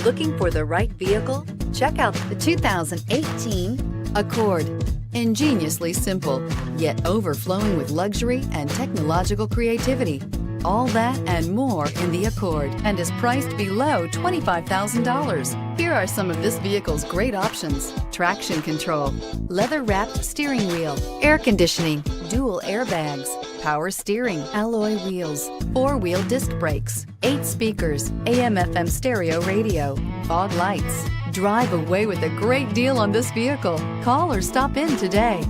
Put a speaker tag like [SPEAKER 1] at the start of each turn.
[SPEAKER 1] Looking for the right vehicle? Check out the 2018 Accord. Ingeniously simple, yet overflowing with luxury and technological creativity. All that and more in the Accord, and is priced below $25,000. Here are some of this vehicle's great options: traction control, leather-wrapped steering wheel, air conditioning, dual airbags, power steering, alloy wheels, four-wheel disc brakes, 8 speakers, AM/FM stereo radio, fog lights. Drive away with a great deal on this vehicle. Call or stop in today.